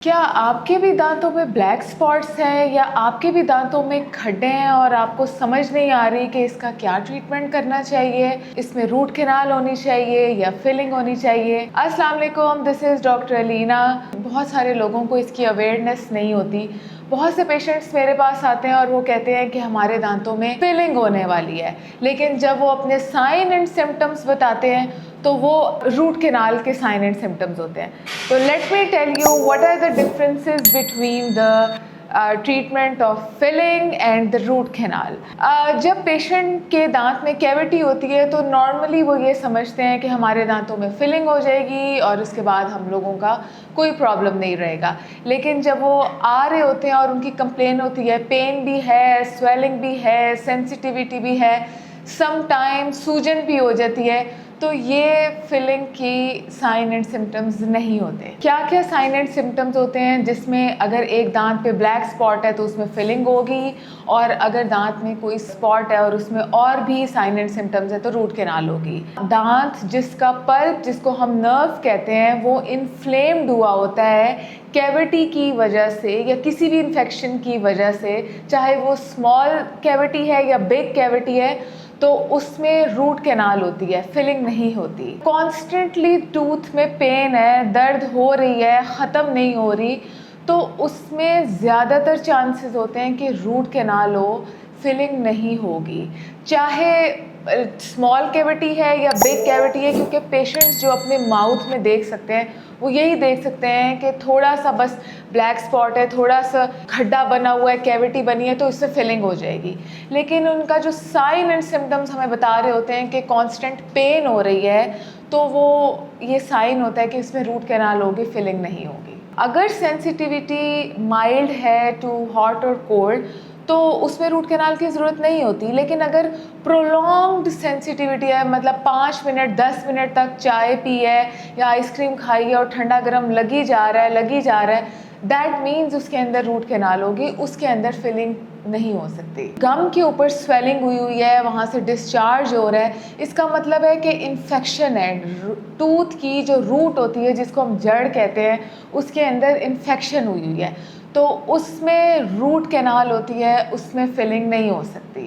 क्या आपके भी दांतों में ब्लैक स्पॉट्स हैं या आपके भी दांतों में खड्डे हैं और आपको समझ नहीं आ रही कि इसका क्या ट्रीटमेंट करना चाहिए, इसमें रूट कैनाल होनी चाहिए या फिलिंग होनी चाहिए। अस्सलाम वालेकुम, दिस इज़ डॉक्टर अलीना। बहुत सारे लोगों को इसकी अवेयरनेस नहीं होती। बहुत से पेशेंट्स मेरे पास आते हैं और वो कहते हैं कि हमारे दांतों में फिलिंग होने वाली है, लेकिन जब वो अपने साइन एंड सिम्टम्स बताते हैं तो वो रूट कैनाल के साइन एंड सिम्टम्स होते हैं। तो let me tell you what are the differences between the treatment of filling and the root canal. जब पेशेंट के दांत में कैविटी होती है तो नॉर्मली वो ये समझते हैं कि हमारे दांतों में फिलिंग हो जाएगी और उसके बाद हम लोगों का कोई प्रॉब्लम नहीं रहेगा। लेकिन जब वो आ रहे होते हैं और उनकी कंप्लेन होती है, पेन भी है, स्वेलिंग भी है, सेंसिटिविटी भी है, सम टाइम सूजन भी हो जाती है, तो ये फिलिंग की साइन एंड सिम्टम्स नहीं होते। क्या क्या साइन एंड सिम्टम्स होते हैं जिसमें अगर एक दांत पे ब्लैक स्पॉट है तो उसमें फिलिंग होगी, और अगर दांत में कोई स्पॉट है और उसमें और भी साइन एंड सिम्टम्स है तो रूट कैनाल होगी। दांत जिसका पल्प, जिसको हम नर्व कहते हैं, वो इन्फ्लेम्ड हुआ होता है कैविटी की वजह से या किसी भी इन्फेक्शन की वजह से, चाहे वो स्मॉल कैविटी है या बिग कैविटी है, तो उसमें रूट कैनाल होती है, फिलिंग नहीं होती। कॉन्स्टेंटली टूथ में पेन है, दर्द हो रही है, ख़त्म नहीं हो रही, तो उसमें ज़्यादातर चांसेस होते हैं कि रूट कैनाल हो, फिलिंग नहीं होगी। चाहे स्मॉल कैविटी है या बिग कैविटी है, क्योंकि पेशेंट्स जो अपने माउथ में देख सकते हैं वो यही देख सकते हैं कि थोड़ा सा बस ब्लैक स्पॉट है, थोड़ा सा खड्डा बना हुआ है, कैविटी बनी है, तो इससे फिलिंग हो जाएगी। लेकिन उनका जो साइन एंड सिम्टम्स हमें बता रहे होते हैं कि कांस्टेंट पेन हो रही है, तो वो ये साइन होता है कि इसमें रूट कैनाल होगी, फिलिंग नहीं होगी। अगर सेंसिटिविटी माइल्ड है टू हॉट और कोल्ड तो उसमें रूट कैनाल की ज़रूरत नहीं होती। लेकिन अगर प्रोलॉन्ग्ड सेंसिटिविटी है, मतलब 5 मिनट 10 मिनट तक चाय पी है या आइसक्रीम खाई है और ठंडा गर्म लगी जा रहा है, दैट मीन्स उसके अंदर रूट कैनाल होगी, उसके अंदर फिलिंग नहीं हो सकती। गम के ऊपर स्वेलिंग हुई है, वहाँ से डिस्चार्ज हो रहा है, इसका मतलब है कि इन्फेक्शन है। टूथ की जो रूट होती है, जिसको हम जड़ कहते हैं, उसके अंदर इन्फेक्शन हुई है, तो उसमें रूट कैनाल होती है, उसमें फिलिंग नहीं हो सकती।